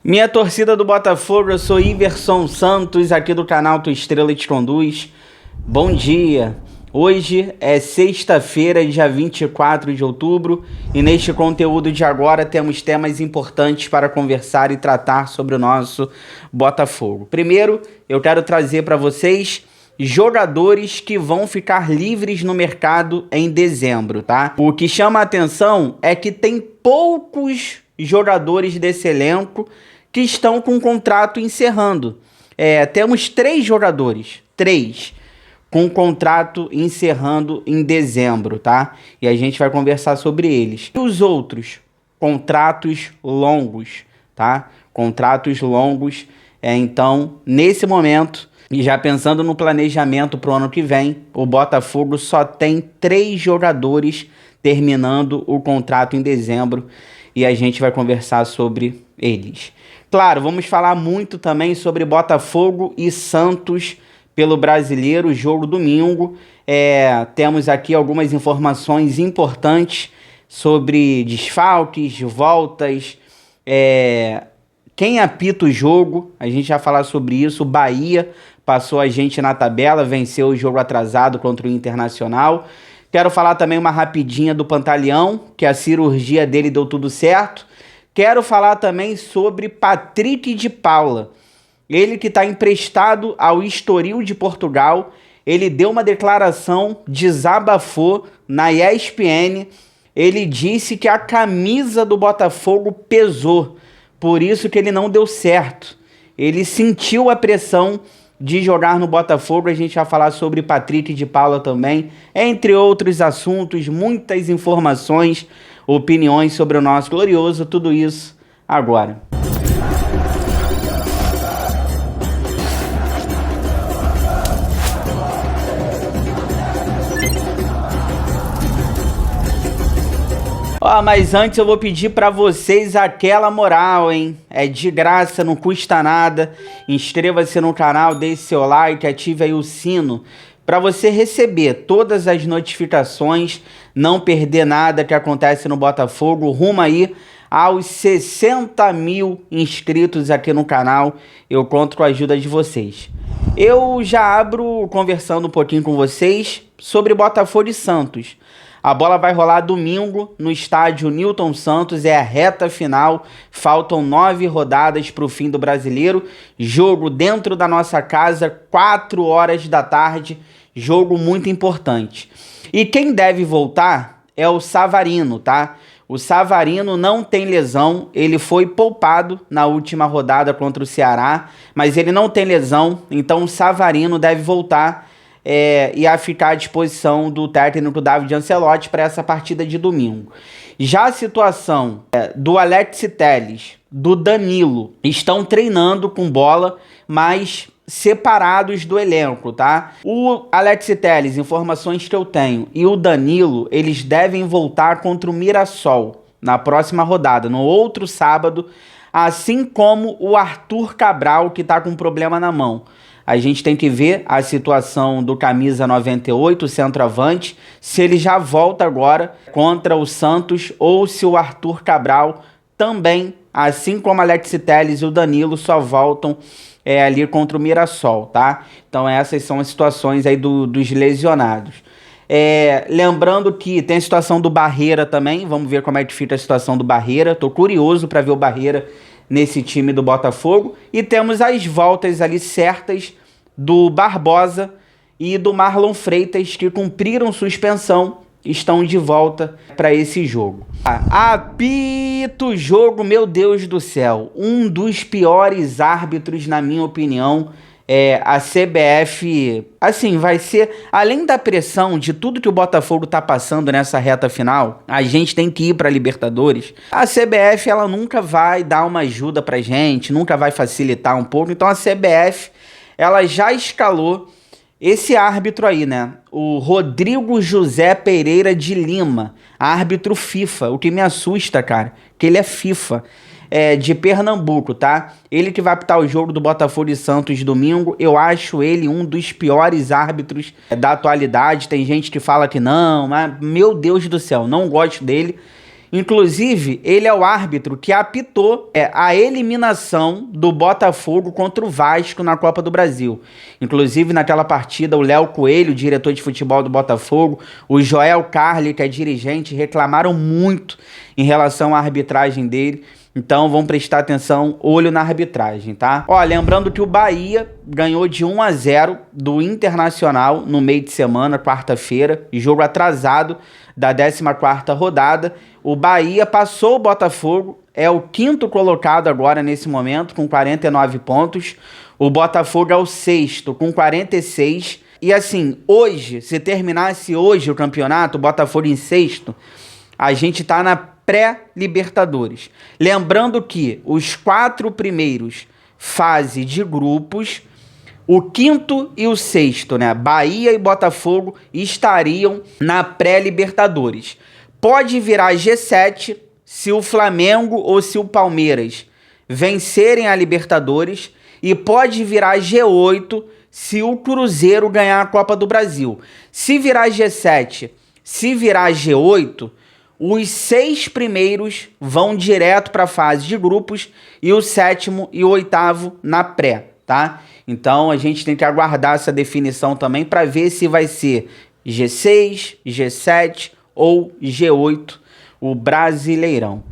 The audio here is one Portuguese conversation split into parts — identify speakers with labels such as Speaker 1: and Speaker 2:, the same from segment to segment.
Speaker 1: Minha torcida do Botafogo, eu sou Iverson Santos, aqui do canal Tua Estrela Te Conduz. Bom dia! Hoje é sexta-feira, dia 24 de outubro, e neste conteúdo de agora temos temas importantes para conversar e tratar sobre o nosso Botafogo. Primeiro, eu quero trazer para vocês jogadores que vão ficar livres no mercado em dezembro, tá? O que chama a atenção é que tem poucos jogadores desse elenco que estão com o contrato encerrando. Temos 3 jogadores, 3, com o contrato encerrando em dezembro, tá? E a gente vai conversar sobre eles. E os outros? Contratos longos, tá? Contratos longos. Então, nesse momento, e já pensando no planejamento para o ano que vem, o Botafogo só tem 3 jogadores terminando o contrato em dezembro e a gente vai conversar sobre eles. Claro, vamos falar muito também sobre Botafogo e Santos pelo Brasileiro, jogo domingo. Temos aqui algumas informações importantes sobre desfalques, voltas, quem apita o jogo, a gente vai falar sobre isso. O Bahia passou a gente na tabela, venceu o jogo atrasado contra o Internacional. Quero falar também uma rapidinha do Pantaleão, que a cirurgia dele deu tudo certo. Quero falar também sobre Patrick de Paula. Ele que está emprestado ao Estoril de Portugal. Ele deu uma declaração, desabafou na ESPN. Ele disse que a camisa do Botafogo pesou. Por isso que ele não deu certo. Ele sentiu a pressão de jogar no Botafogo. A gente vai falar sobre Patrick de Paula também, entre outros assuntos, muitas informações, opiniões sobre o nosso glorioso, tudo isso agora. Mas antes eu vou pedir para vocês aquela moral, hein? É de graça, não custa nada. Inscreva-se no canal, deixe seu like, ative aí o sino para você receber todas as notificações, não perder nada que acontece no Botafogo. Rumo aí aos 60 mil inscritos aqui no canal. Eu conto com a ajuda de vocês. Eu já abro conversando um pouquinho com vocês sobre Botafogo e Santos. A bola vai rolar domingo no estádio Newton Santos, é a reta final, faltam 9 rodadas para o fim do Brasileiro, jogo dentro da nossa casa, 4 horas da tarde, jogo muito importante. E quem deve voltar é o Savarino, tá? O Savarino não tem lesão, ele foi poupado na última rodada contra o Ceará, mas ele não tem lesão, então o Savarino deve voltar e a ficar à disposição do técnico David Ancelotti para essa partida de domingo. Já a situação do Alex Telles, do Danilo, estão treinando com bola, mas separados do elenco, tá? O Alex Telles, informações que eu tenho, e o Danilo, eles devem voltar contra o Mirassol na próxima rodada, no outro sábado, assim como o Arthur Cabral, que tá com problema na mão. A gente tem que ver a situação do camisa 98, o centroavante, se ele já volta agora contra o Santos ou se o Arthur Cabral também, assim como Alex Telles e o Danilo, só voltam ali contra o Mirassol, tá? Então essas são as situações aí dos lesionados. Lembrando que tem a situação do Barreira também, vamos ver como é que fica a situação do Barreira. Tô curioso para ver o Barreira nesse time do Botafogo. E temos as voltas ali certas do Barbosa e do Marlon Freitas, que cumpriram suspensão, estão de volta para esse jogo. Apita o jogo, meu Deus do céu. Um dos piores árbitros, na minha opinião. A CBF, assim, vai ser, além da pressão de tudo que o Botafogo tá passando nessa reta final, a gente tem que ir pra Libertadores. A CBF, ela nunca vai dar uma ajuda pra gente, nunca vai facilitar um pouco. Então a CBF, ela já escalou esse árbitro aí, né? O Rodrigo José Pereira de Lima, árbitro FIFA. O que me assusta, cara, que ele é FIFA. De Pernambuco, tá? Ele que vai apitar o jogo do Botafogo e Santos domingo. Eu acho ele um dos piores árbitros da atualidade. Tem gente que fala que não, mas meu Deus do céu, não gosto dele. Inclusive, ele é o árbitro que apitou a eliminação do Botafogo contra o Vasco na Copa do Brasil. Inclusive, naquela partida, o Léo Coelho, diretor de futebol do Botafogo, o Joel Carli, que é dirigente, reclamaram muito em relação à arbitragem dele. Então vamos prestar atenção, olho na arbitragem, tá? Ó, lembrando que o Bahia ganhou de 1-0 do Internacional no meio de semana, quarta-feira, jogo atrasado da 14ª rodada. O Bahia passou o Botafogo, é o 5º colocado agora nesse momento, com 49 pontos. O Botafogo é o 6º, com 46. E assim, hoje, se terminasse hoje o campeonato, o Botafogo em 6º, a gente tá na pré-Libertadores. Lembrando que os 4 primeiros fase de grupos, o 5º e o 6º, né, Bahia e Botafogo, estariam na pré-Libertadores. Pode virar G7 se o Flamengo ou se o Palmeiras vencerem a Libertadores, e pode virar G8 se o Cruzeiro ganhar a Copa do Brasil. Se virar G7, se virar G8, os 6 primeiros vão direto para a fase de grupos e o 7º e o 8º na pré, tá? Então a gente tem que aguardar essa definição também para ver se vai ser G6, G7 ou G8, o Brasileirão.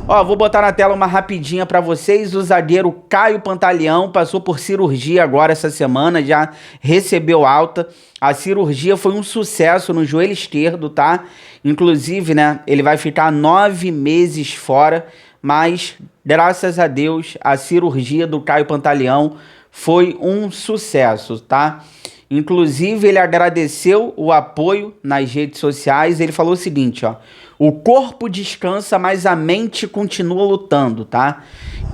Speaker 1: Ó, vou botar na tela uma rapidinha para vocês. O zagueiro Caio Pantaleão passou por cirurgia agora essa semana, já recebeu alta. A cirurgia foi um sucesso no joelho esquerdo, tá? Inclusive, né, ele vai ficar 9 meses fora, mas graças a Deus a cirurgia do Caio Pantaleão foi um sucesso, tá? Inclusive, ele agradeceu o apoio nas redes sociais. Ele falou o seguinte, ó: o corpo descansa, mas a mente continua lutando, tá?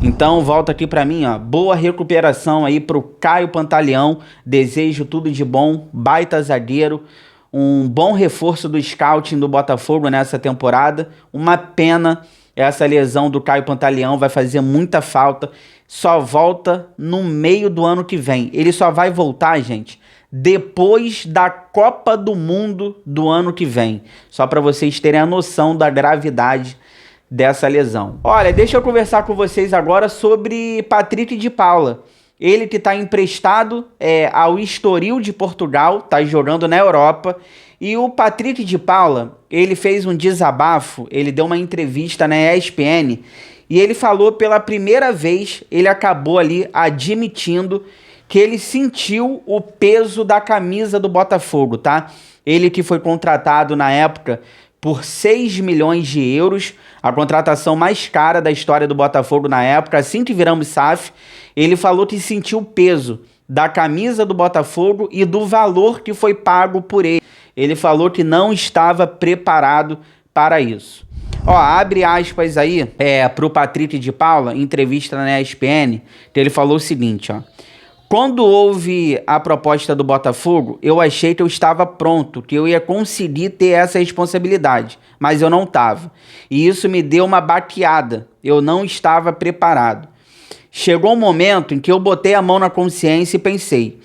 Speaker 1: Então, volta aqui pra mim, ó. Boa recuperação aí pro Caio Pantaleão. Desejo tudo de bom. Baita zagueiro. Um bom reforço do scouting do Botafogo nessa temporada. Uma pena essa lesão do Caio Pantaleão, vai fazer muita falta. Só volta no meio do ano que vem. Ele só vai voltar, gente, depois da Copa do Mundo do ano que vem. Só para vocês terem a noção da gravidade dessa lesão. Olha, deixa eu conversar com vocês agora sobre Patrick de Paula. Ele que está emprestado ao Estoril de Portugal, está jogando na Europa. E o Patrick de Paula, ele fez um desabafo, ele deu uma entrevista na ESPN e ele falou pela primeira vez, ele acabou ali admitindo que ele sentiu o peso da camisa do Botafogo, tá? Ele que foi contratado na época por 6 milhões de euros, a contratação mais cara da história do Botafogo na época, assim que viramos SAF, ele falou que sentiu o peso da camisa do Botafogo e do valor que foi pago por ele. Ele falou que não estava preparado para isso. Ó, abre aspas aí pro Patrick de Paula, entrevista na ESPN, que ele falou o seguinte, ó: quando houve a proposta do Botafogo, eu achei que eu estava pronto, que eu ia conseguir ter essa responsabilidade, mas eu não estava. E isso me deu uma baqueada, eu não estava preparado. Chegou um momento em que eu botei a mão na consciência e pensei,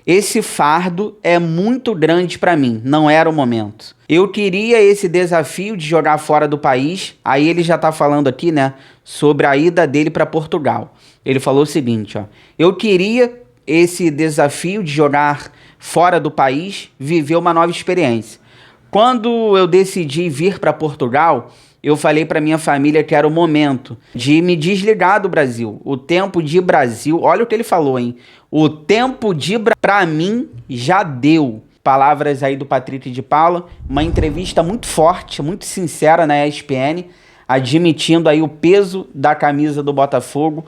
Speaker 1: esse fardo é muito grande para mim, não era o momento. Eu queria esse desafio de jogar fora do país, aí ele já tá falando aqui, né, sobre a ida dele para Portugal. Ele falou o seguinte, ó: eu queria esse desafio de jogar fora do país, viver uma nova experiência. Quando eu decidi vir para Portugal, eu falei para minha família que era o momento de me desligar do Brasil. O tempo de Brasil, olha o que ele falou, hein? O tempo de para mim já deu. Palavras aí do Patrick de Paula, uma entrevista muito forte, muito sincera na ESPN, admitindo aí o peso da camisa do Botafogo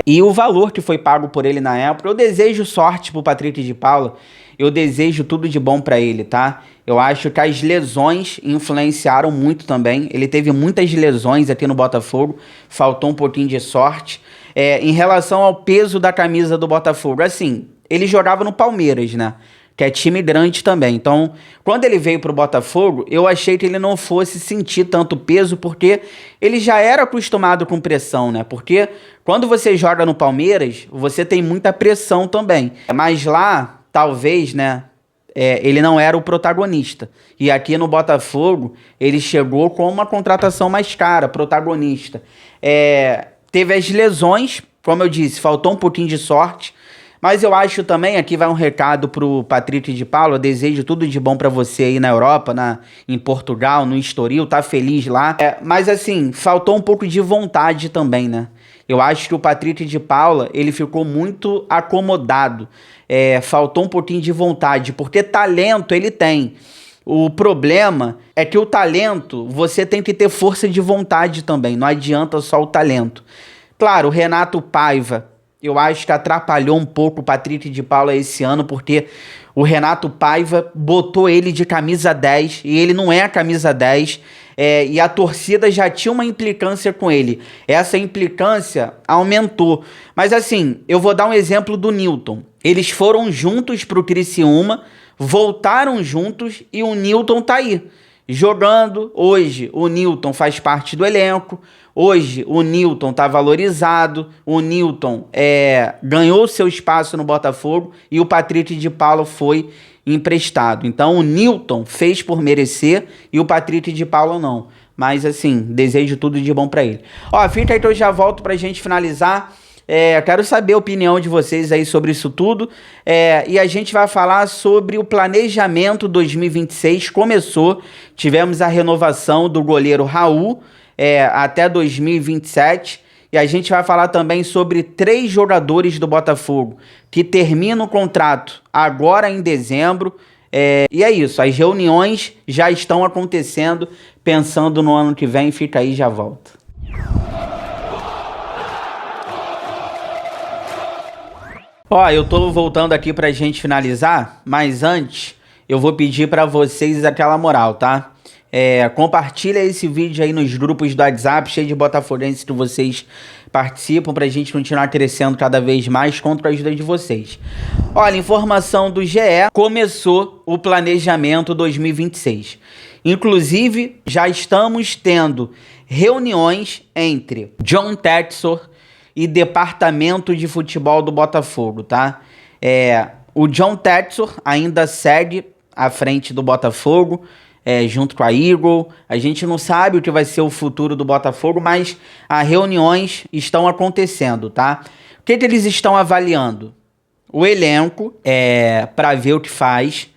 Speaker 1: e o valor que foi pago por ele na época. Eu desejo sorte pro Patrick de Paula, eu desejo tudo de bom para ele, tá? Eu acho que as lesões influenciaram muito também. Ele teve muitas lesões aqui no Botafogo, faltou um pouquinho de sorte. Em relação ao peso da camisa do Botafogo, assim, ele jogava no Palmeiras, né? Que é time grande também. Então, quando ele veio pro Botafogo, eu achei que ele não fosse sentir tanto peso, porque ele já era acostumado com pressão, né? Porque quando você joga no Palmeiras, você tem muita pressão também. Mas lá, talvez, né, ele não era o protagonista. E aqui no Botafogo, ele chegou com uma contratação mais cara, protagonista. Teve as lesões, como eu disse, faltou um pouquinho de sorte. Mas eu acho também, aqui vai um recado pro Patrick de Paula, eu desejo tudo de bom pra você aí na Europa, em Portugal, no Estoril, tá feliz lá. Mas assim, faltou um pouco de vontade também, né? Eu acho que o Patrick de Paula, ele ficou muito acomodado. Faltou um pouquinho de vontade, porque talento ele tem. O problema é que o talento, você tem que ter força de vontade também, não adianta só o talento. Claro, o Renato Paiva, eu acho que atrapalhou um pouco o Patrick de Paula esse ano, porque o Renato Paiva botou ele de camisa 10, e ele não é a camisa 10, e a torcida já tinha uma implicância com ele. Essa implicância aumentou. Mas assim, eu vou dar um exemplo do Nilton. Eles foram juntos pro Criciúma, voltaram juntos e o Nilton tá aí, jogando. Hoje o Nilton faz parte do elenco. Hoje o Nilton tá valorizado, o Nilton ganhou seu espaço no Botafogo e o Patrick de Paula foi emprestado. Então o Nilton fez por merecer e o Patrick de Paula não. Mas assim, desejo tudo de bom pra ele. Ó, fica aí que eu já volto pra gente finalizar. Quero saber a opinião de vocês aí sobre isso tudo. E a gente vai falar sobre o planejamento 2026. Começou, tivemos a renovação do goleiro Raul, até 2027, e a gente vai falar também sobre 3 jogadores do Botafogo que terminam o contrato agora em dezembro, e é isso, as reuniões já estão acontecendo, pensando no ano que vem. Fica aí, já volto. Ó, eu tô voltando aqui pra gente finalizar, mas antes eu vou pedir pra vocês aquela moral, tá? Compartilha esse vídeo aí nos grupos do WhatsApp, cheio de botafoguenses que vocês participam, pra gente continuar crescendo cada vez mais, contra a ajuda de vocês. Olha, informação do GE, começou o planejamento 2026. Inclusive, já estamos tendo reuniões entre John Textor e Departamento de Futebol do Botafogo, tá? O John Textor ainda segue à frente do Botafogo, junto com a Eagle. A gente não sabe o que vai ser o futuro do Botafogo, mas as reuniões estão acontecendo, tá? O que eles estão avaliando? O elenco, para ver o que faz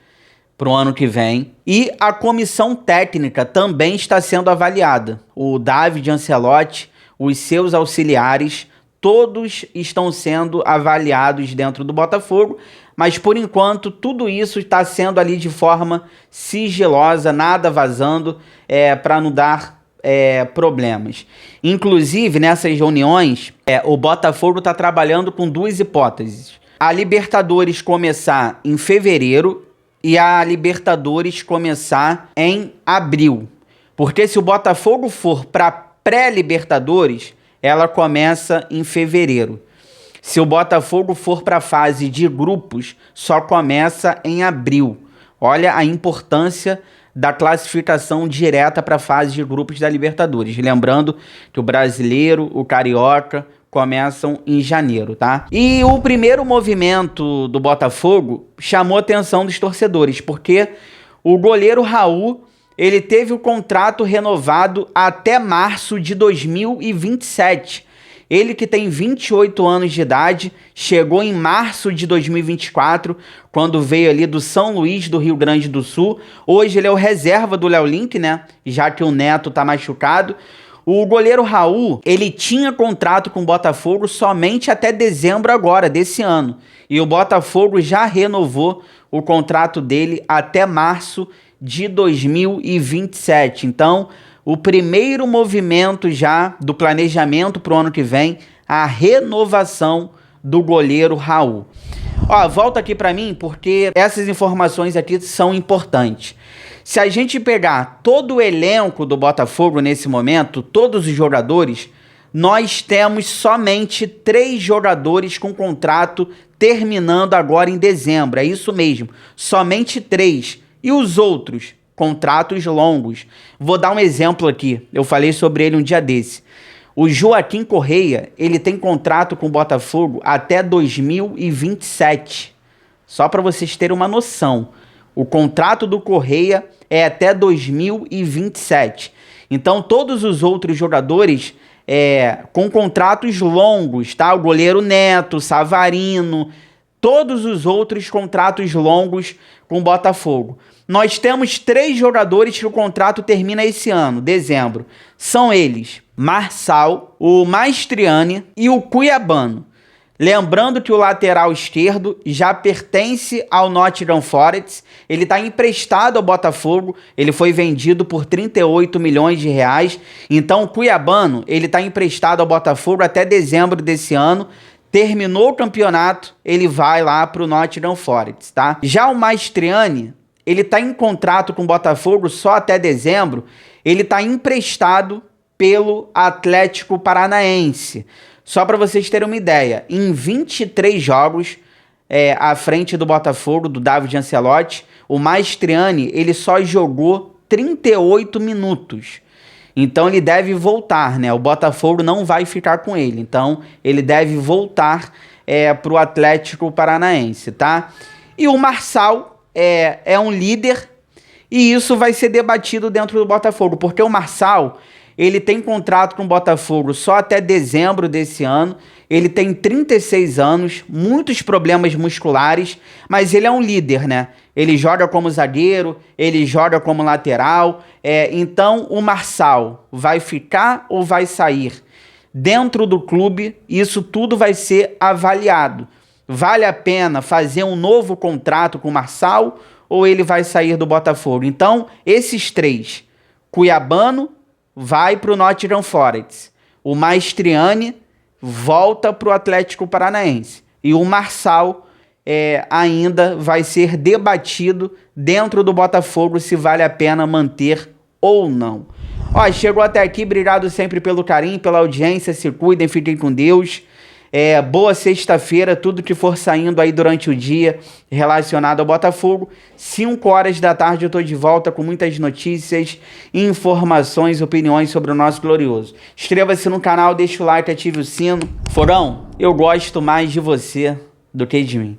Speaker 1: para o ano que vem. E a comissão técnica também está sendo avaliada. O David Ancelotti, os seus auxiliares, todos estão sendo avaliados dentro do Botafogo, mas por enquanto tudo isso está sendo ali de forma sigilosa, nada vazando, para não dar problemas. Inclusive, nessas reuniões, o Botafogo está trabalhando com 2 hipóteses. A Libertadores começar em fevereiro e a Libertadores começar em abril. Porque se o Botafogo for para pré-Libertadores, ela começa em fevereiro. Se o Botafogo for para a fase de grupos, só começa em abril. Olha a importância da classificação direta para a fase de grupos da Libertadores. Lembrando que o Brasileiro, o Carioca, começam em janeiro, tá? E o primeiro movimento do Botafogo chamou a atenção dos torcedores, porque o goleiro Raul, ele teve o contrato renovado até março de 2027. Ele que tem 28 anos de idade, chegou em março de 2024, quando veio ali do São Luís, do Rio Grande do Sul. Hoje ele é o reserva do Léo Link, né? Já que o Neto tá machucado. O goleiro Raul, ele tinha contrato com o Botafogo somente até dezembro agora, desse ano. E o Botafogo já renovou o contrato dele até março de 2027. Então, o primeiro movimento já do planejamento para o ano que vem, a renovação do goleiro Raul. Ó, volta aqui para mim, porque essas informações aqui são importantes. Se a gente pegar todo o elenco do Botafogo nesse momento, todos os jogadores, nós temos somente 3 jogadores com contrato terminando agora em dezembro. É isso mesmo, somente 3. E os outros? Contratos longos. Vou dar um exemplo aqui, eu falei sobre ele um dia desse. O Joaquim Correia, ele tem contrato com o Botafogo até 2027. Só para vocês terem uma noção. O contrato do Correia é até 2027. Então, todos os outros jogadores com contratos longos, tá? O goleiro Neto, Savarino, todos os outros contratos longos com o Botafogo. Nós temos 3 jogadores que o contrato termina esse ano, dezembro. São eles, Marçal, o Maestriani e o Cuiabano. Lembrando que o lateral esquerdo já pertence ao Nottingham Forest, ele está emprestado ao Botafogo, ele foi vendido por 38 milhões de reais, então o Cuiabano ele está emprestado ao Botafogo até dezembro desse ano, terminou o campeonato, ele vai lá para o Nottingham Forest, tá? Já o Maestriani, ele está em contrato com o Botafogo só até dezembro, ele está emprestado pelo Atlético Paranaense. Só para vocês terem uma ideia, em 23 jogos à frente do Botafogo, do David Ancelotti, o Maestriani ele só jogou 38 minutos. Então ele deve voltar, né? O Botafogo não vai ficar com ele. Então ele deve voltar para o Atlético Paranaense, tá? E o Marçal é um líder e isso vai ser debatido dentro do Botafogo, porque o Marçal ele tem contrato com o Botafogo só até dezembro desse ano. Ele tem 36 anos, muitos problemas musculares, mas ele é um líder, né? Ele joga como zagueiro, ele joga como lateral. Então, o Marçal vai ficar ou vai sair? Dentro do clube, isso tudo vai ser avaliado. Vale a pena fazer um novo contrato com o Marçal ou ele vai sair do Botafogo? Então, esses 3, Cuiabano, vai para o Nottingham Forest. O Maestriani volta para o Atlético Paranaense. E o Marçal ainda vai ser debatido dentro do Botafogo se vale a pena manter ou não. Ó, chegou até aqui, obrigado sempre pelo carinho, pela audiência, se cuidem, fiquem com Deus. Boa sexta-feira, tudo que for saindo aí durante o dia relacionado ao Botafogo. 5 horas da tarde eu tô de volta com muitas notícias, informações, opiniões sobre o nosso glorioso. Inscreva-se no canal, deixa o like, ative o sino. Forão, eu gosto mais de você do que de mim.